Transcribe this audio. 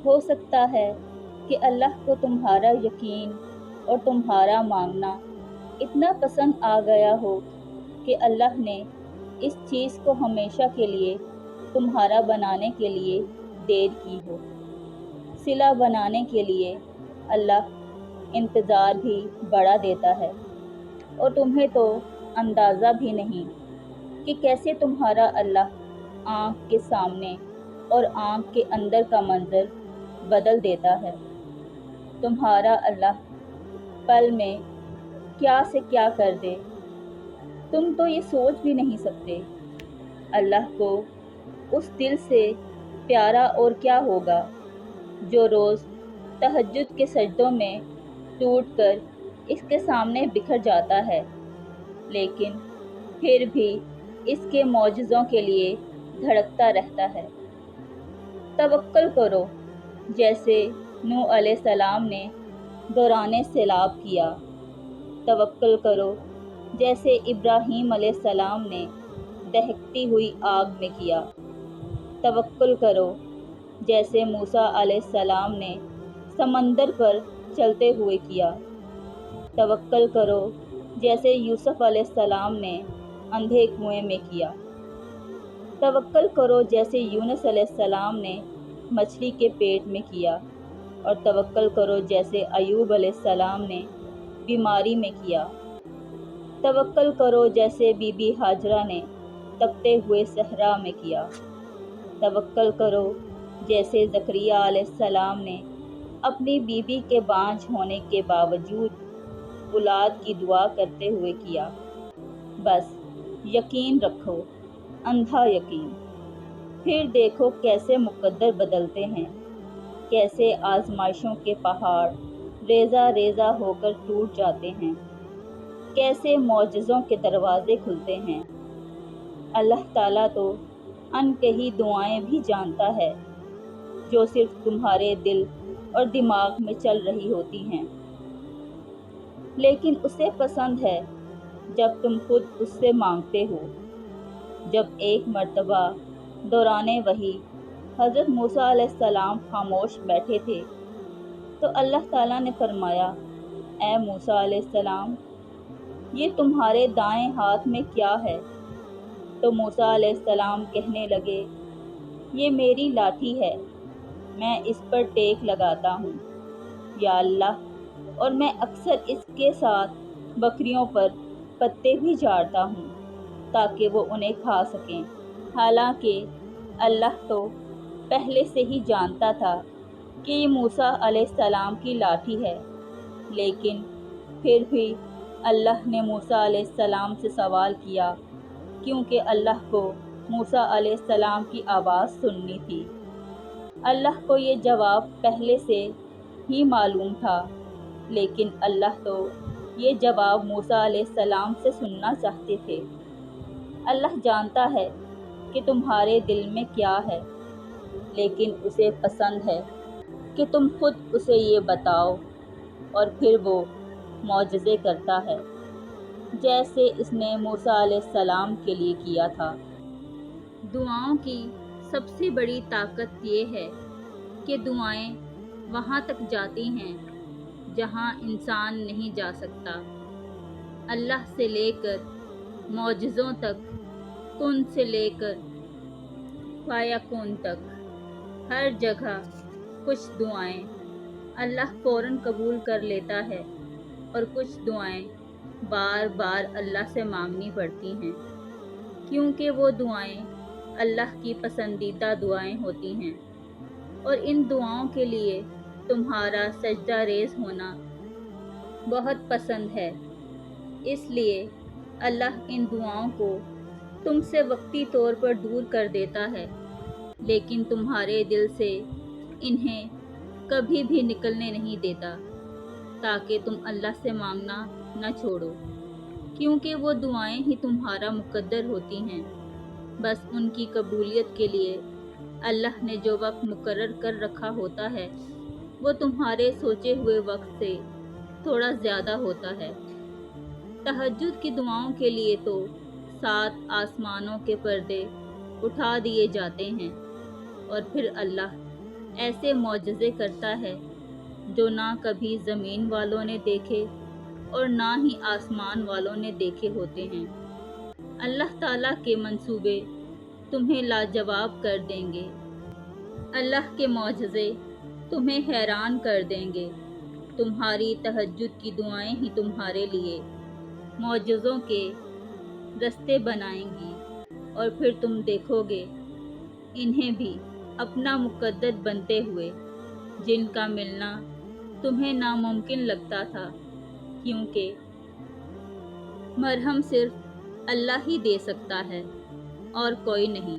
ہو سکتا ہے کہ اللہ کو تمہارا یقین اور تمہارا مانگنا اتنا پسند آ گیا ہو کہ اللہ نے اس چیز کو ہمیشہ کے لیے تمہارا بنانے کے لیے دیر کی ہو۔ صلہ بنانے کے لیے اللہ انتظار بھی بڑھا دیتا ہے، اور تمہیں تو اندازہ بھی نہیں کہ کیسے تمہارا اللہ آنکھ کے سامنے اور آنکھ کے اندر کا منظر بدل دیتا ہے۔ تمہارا اللہ پل میں کیا سے کیا کر دے، تم تو یہ سوچ بھی نہیں سکتے۔ اللہ کو اس دل سے پیارا اور کیا ہوگا جو روز تہجد کے سجدوں میں ٹوٹ کر اس کے سامنے بکھر جاتا ہے، لیکن پھر بھی اس کے معجزوں کے لیے دھڑکتا رہتا ہے۔ توکل کرو جیسے نوح علیہ السلام نے دوران سیلاب کیا۔ توکل کرو جیسے ابراہیم علیہ السلام نے دہکتی ہوئی آگ میں کیا۔ توکل کرو جیسے موسیٰ علیہ السلام نے سمندر پر چلتے ہوئے کیا۔ توکل کرو جیسے یوسف علیہ السلام نے اندھے کنویں میں کیا۔ توکل کرو جیسے یونس علیہ السلام نے مچھلی کے پیٹ میں کیا، اور توکل کرو جیسے ایوب علیہ السلام نے بیماری میں کیا۔ توکل کرو جیسے بی بی ہاجرہ نے تپتے ہوئے صحرا میں کیا۔ توکل کرو جیسے زکریا علیہ السلام نے اپنی بیوی کے بانجھ ہونے کے باوجود اولاد کی دعا کرتے ہوئے کیا۔ بس یقین رکھو، اندھا یقین، پھر دیکھو کیسے مقدر بدلتے ہیں، کیسے آزمائشوں کے پہاڑ ریزہ ریزہ ہو کر ٹوٹ جاتے ہیں، کیسے معجزوں کے دروازے کھلتے ہیں۔ اللہ تعالیٰ تو ان کہی دعائیں بھی جانتا ہے جو صرف تمہارے دل اور دماغ میں چل رہی ہوتی ہیں، لیکن اسے پسند ہے جب تم خود اس سے مانگتے ہو۔ جب ایک مرتبہ دوران وحی حضرت موسیٰ علیہ السلام خاموش بیٹھے تھے تو اللہ تعالیٰ نے فرمایا، اے موسیٰ علیہ السلام، یہ تمہارے دائیں ہاتھ میں کیا ہے؟ تو موسیٰ علیہ السلام کہنے لگے، یہ میری لاٹھی ہے، میں اس پر ٹیک لگاتا ہوں یا اللہ، اور میں اکثر اس کے ساتھ بکریوں پر پتے بھی جھاڑتا ہوں تاکہ وہ انہیں کھا سکیں۔ حالانکہ اللہ تو پہلے سے ہی جانتا تھا کہ یہ موسیٰ علیہ السلام کی لاٹھی ہے، لیکن پھر بھی اللہ نے موسیٰ علیہ السلام سے سوال کیا کیونکہ اللہ کو موسیٰ علیہ السلام کی آواز سننی تھی۔ اللہ کو یہ جواب پہلے سے ہی معلوم تھا، لیکن اللہ تو یہ جواب موسیٰ علیہ السلام سے سننا چاہتے تھے۔ اللہ جانتا ہے کہ تمہارے دل میں کیا ہے، لیکن اسے پسند ہے کہ تم خود اسے یہ بتاؤ، اور پھر وہ معجزے کرتا ہے جیسے اس نے موسیٰ علیہ السلام کے لیے کیا تھا۔ دعاؤں کی سب سے بڑی طاقت یہ ہے کہ دعائیں وہاں تک جاتی ہیں جہاں انسان نہیں جا سکتا۔ اللہ سے لے کر معجزوں تک، کن سے لے کر فیکون تک، ہر جگہ کچھ دعائیں اللہ فوراً قبول کر لیتا ہے، اور کچھ دعائیں بار بار اللہ سے مانگنی پڑتی ہیں، کیونکہ وہ دعائیں اللہ کی پسندیدہ دعائیں ہوتی ہیں، اور ان دعاؤں کے لیے تمہارا سجدہ ریز ہونا بہت پسند ہے۔ اس لیے اللہ ان دعاؤں کو تم سے وقتی طور پر دور کر دیتا ہے، لیکن تمہارے دل سے انہیں کبھی بھی نکلنے نہیں دیتا، تاکہ تم اللہ سے مانگنا نہ چھوڑو، کیونکہ وہ دعائیں ہی تمہارا مقدر ہوتی ہیں۔ بس ان کی قبولیت کے لیے اللہ نے جو وقت مقرر کر رکھا ہوتا ہے وہ تمہارے سوچے ہوئے وقت سے تھوڑا زیادہ ہوتا ہے۔ تہجد کی دعاؤں کے لیے تو 7 آسمانوں کے پردے اٹھا دیے جاتے ہیں، اور پھر اللہ ایسے معجزے کرتا ہے جو نہ کبھی زمین والوں نے دیکھے اور نہ ہی آسمان والوں نے دیکھے ہوتے ہیں۔ اللہ تعالیٰ کے منصوبے تمہیں لاجواب کر دیں گے۔ اللہ کے معجزے تمہیں حیران کر دیں گے۔ تمہاری تہجد کی دعائیں ہی تمہارے لیے معجزوں کے رستے بنائیں گی، اور پھر تم دیکھو گے انہیں بھی اپنا مقدر بنتے ہوئے، جن کا ملنا تمہیں ناممکن لگتا تھا، کیونکہ مرہم صرف اللہ ہی دے سکتا ہے اور کوئی نہیں۔